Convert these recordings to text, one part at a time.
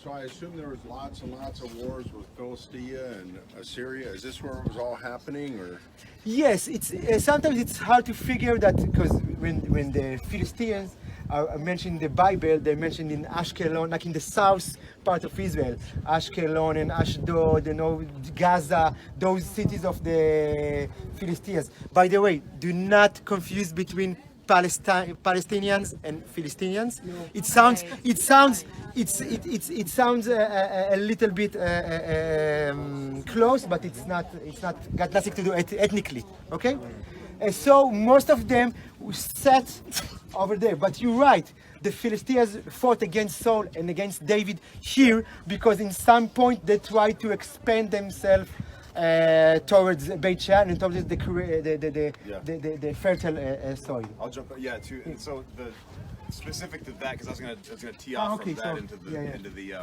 So I assume there was lots and lots of wars with Philistia and Assyria. Is this where it was all happening, or? Yes, it's sometimes it's hard to figure that because when the Philistines are mentioned in the Bible, they're mentioned in Ashkelon, like in the south part of Israel, Ashkelon and Ashdod, Gaza, those cities of the Philistines. By the way, do not confuse between Palestinians and Philistinians. It sounds a little bit close, but it's not got nothing to do ethnically. Okay, so most of them sat over there. But you're right. The Philistines fought against Saul and against David here because in some point they tried to expand themselves towards Beit Shan and towards the fertile soil. I'll jump. Yeah, too. And so the specific to that, because I was gonna tee off from that into the.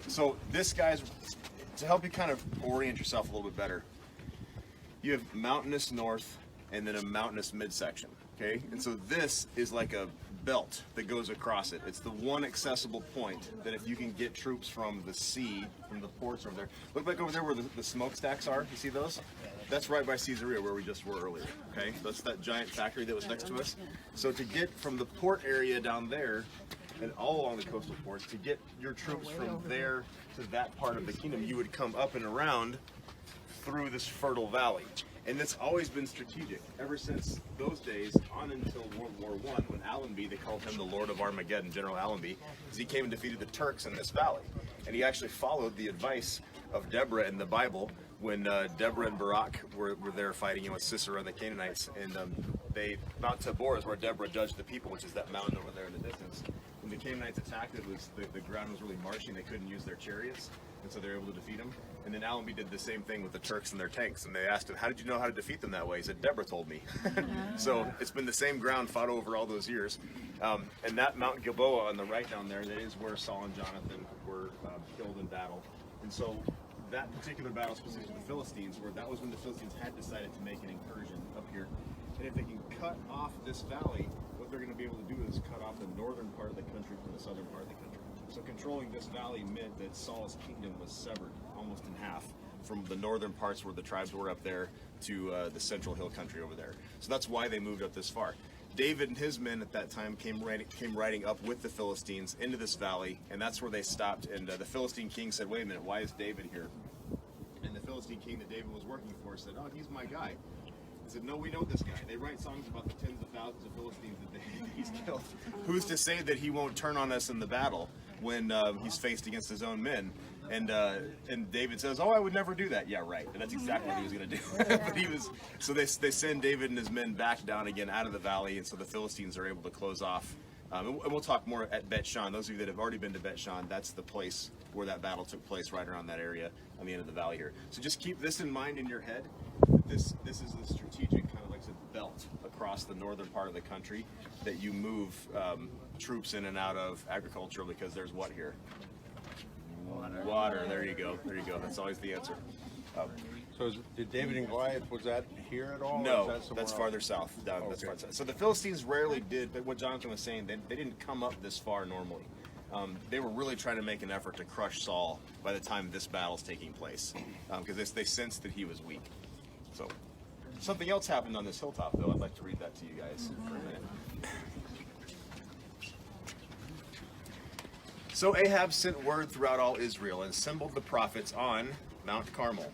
So this guy's to help you kind of orient yourself a little bit better. You have mountainous north and then a mountainous midsection. Okay, and so this is like a belt that goes across it. It's the one accessible point that if you can get troops from the sea, from the ports over there. Look back over there where the smokestacks are. You see those? That's right by Caesarea where we just were earlier. Okay, that's that giant factory that was next to us. So to get from the port area down there and all along the coastal ports, to get your troops from there to that part of the kingdom, you would come up and around through this fertile valley. And it's always been strategic ever since those days on until World War I, when Allenby, they called him the Lord of Armageddon, General Allenby, because he came and defeated the Turks in this valley. And he actually followed the advice of Deborah in the Bible when Deborah and Barak were there fighting with Sisera and the Canaanites. And Mount Tabor is where Deborah judged the people, which is that mountain over there in the distance. When the Canaanites attacked, the ground was really marshy and they couldn't use their chariots. And so they were able to defeat them. And then Allenby did the same thing with the Turks and their tanks. And they asked him, how did you know how to defeat them that way? He said, Deborah told me. So it's been the same ground fought over all those years. And that Mount Gilboa on the right down there, that is where Saul and Jonathan were killed in battle. And so that particular battle specifically the Philistines, where that was when the Philistines had decided to make an incursion up here. And if they can cut off this valley, what they're going to be able to do is cut off the northern part of the country from the southern part of the country. So controlling this valley meant that Saul's kingdom was severed almost in half from the northern parts where the tribes were up there to the central hill country over there. So that's why they moved up this far. David and his men at that time came riding up with the Philistines into this valley, and that's where they stopped. And the Philistine king said, wait a minute, why is David here? And the Philistine king that David was working for said, oh, he's my guy. He said, no, we know this guy. They write songs about the tens of thousands of Philistines that he's killed. Who's to say that he won't turn on us in the battle when he's faced against his own men? And David says, oh, I would never do that. Yeah, right. And that's exactly what he was going to do. But so they send David and his men back down again out of the valley, and so the Philistines are able to close off. And we'll talk more at Bet Shan. Those of you that have already been to Bet Shan, that's the place where that battle took place, right around that area on the end of the valley here. So just keep this in mind in your head. This is a strategic kind of like a belt across the northern part of the country that you move troops in and out of agricultural, because there's what here? Water. There you go. That's always the answer. So did David and Goliath, was that here at all? No, that's farther south. Down, okay. That's farther south. So the Philistines rarely did, but what Jonathan was saying, they didn't come up this far normally. They were really trying to make an effort to crush Saul by the time this battle's taking place, because they sensed that he was weak. So something else happened on this hilltop, though. I'd like to read that to you guys for a minute. So Ahab sent word throughout all Israel and assembled the prophets on Mount Carmel.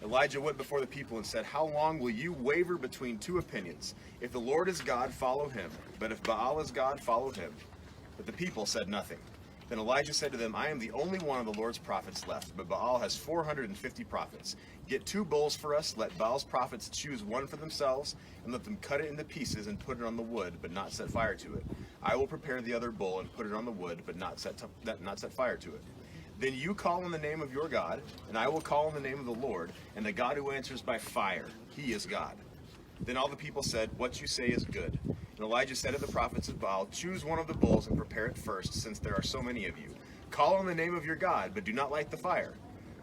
Elijah went before the people and said, how long will you waver between two opinions? If the Lord is God, follow him. But if Baal is God, follow him. But the people said nothing. Then Elijah said to them, I am the only one of the Lord's prophets left, but Baal has 450 prophets. Get 2 bulls for us, let Baal's prophets choose one for themselves, and let them cut it into pieces and put it on the wood, but not set fire to it. I will prepare the other bull and put it on the wood, but not set fire to it. Then you call on the name of your God, and I will call on the name of the Lord, and the God who answers by fire, he is God. Then all the people said, what you say is good. And Elijah said to the prophets of Baal, choose one of the bulls and prepare it first, since there are so many of you. Call on the name of your God, but do not light the fire.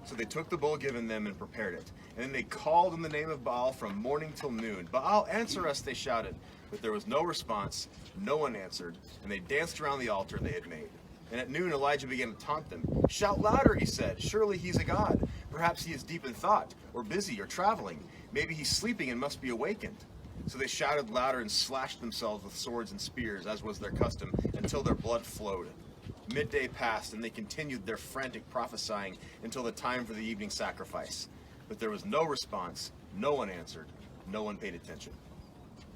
So they took the bull given them and prepared it. And then they called on the name of Baal from morning till noon. Baal, answer us, they shouted. But there was no response, no one answered, and they danced around the altar they had made. And at noon Elijah began to taunt them. "Shout louder," he said. "Surely he's a god. Perhaps he is deep in thought, or busy, or traveling. Maybe he's sleeping and must be awakened." So they shouted louder and slashed themselves with swords and spears, as was their custom, until their blood flowed. Midday passed, and they continued their frantic prophesying until the time for the evening sacrifice. But there was no response, no one answered, no one paid attention.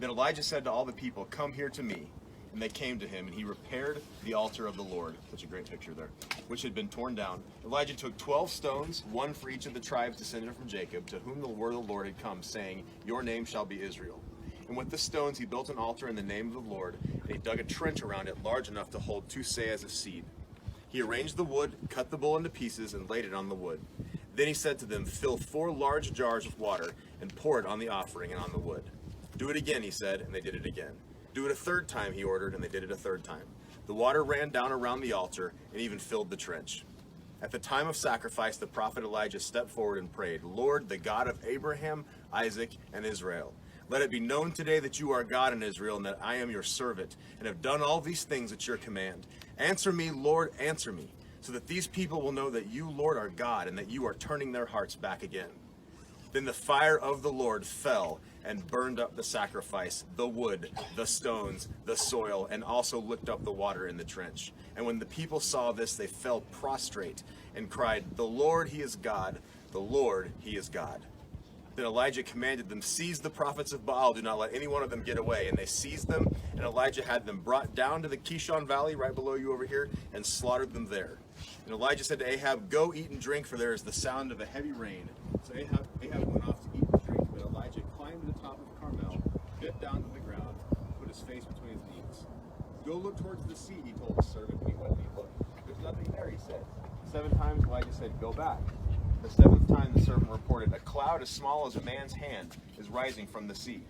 Then Elijah said to all the people, "Come here to me." And they came to him, and he repaired the altar of the Lord, such a great picture there, which had been torn down. Elijah took 12 stones, one for each of the tribes descended from Jacob, to whom the word of the Lord had come, saying, "Your name shall be Israel." And with the stones he built an altar in the name of the Lord, and he dug a trench around it large enough to hold 2 seahs of seed. He arranged the wood, cut the bull into pieces, and laid it on the wood. Then he said to them, "Fill 4 large jars with water, and pour it on the offering and on the wood." "Do it again," he said, and they did it again. "Do it a 3rd time," he ordered, and they did it a 3rd time. The water ran down around the altar and even filled the trench. At the time of sacrifice, the prophet Elijah stepped forward and prayed, "Lord, the God of Abraham, Isaac, and Israel, let it be known today that you are God in Israel, and that I am your servant, and have done all these things at your command. Answer me, Lord, answer me, so that these people will know that you, Lord, are God, and that you are turning their hearts back again." Then the fire of the Lord fell and burned up the sacrifice, the wood, the stones, the soil, and also licked up the water in the trench. And when the people saw this, they fell prostrate and cried, "The Lord, he is God. The Lord, he is God." Then Elijah commanded them, "Seize the prophets of Baal. Do not let any one of them get away." And they seized them, and Elijah had them brought down to the Kishon Valley, right below you over here, and slaughtered them there. And Elijah said to Ahab, "Go eat and drink, for there is the sound of a heavy rain." So Ahab went off to eat and drink, but Elijah climbed to the top of Carmel, bit down to the ground, put his face between his knees. "Go look towards the sea," he told his servant, and he went and he looked. "There's nothing there," he said. 7 times Elijah said, "Go back." The 7th time the servant reported, "A cloud as small as a man's hand is rising from the sea."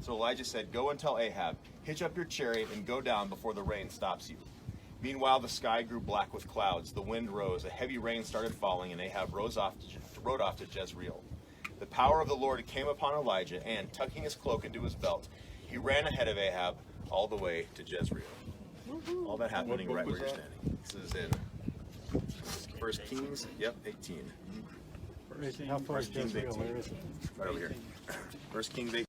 So Elijah said, "Go and tell Ahab, hitch up your chariot and go down before the rain stops you." Meanwhile the sky grew black with clouds, the wind rose, a heavy rain started falling, and Ahab rode off to Jezreel. The power of the Lord came upon Elijah, and, tucking his cloak into his belt, he ran ahead of Ahab all the way to Jezreel. All that happening right where you're standing. This is in 1 Kings, 18. How far is Kings Jezreel? 18. Where is it? Right over here. 1 Kings 18.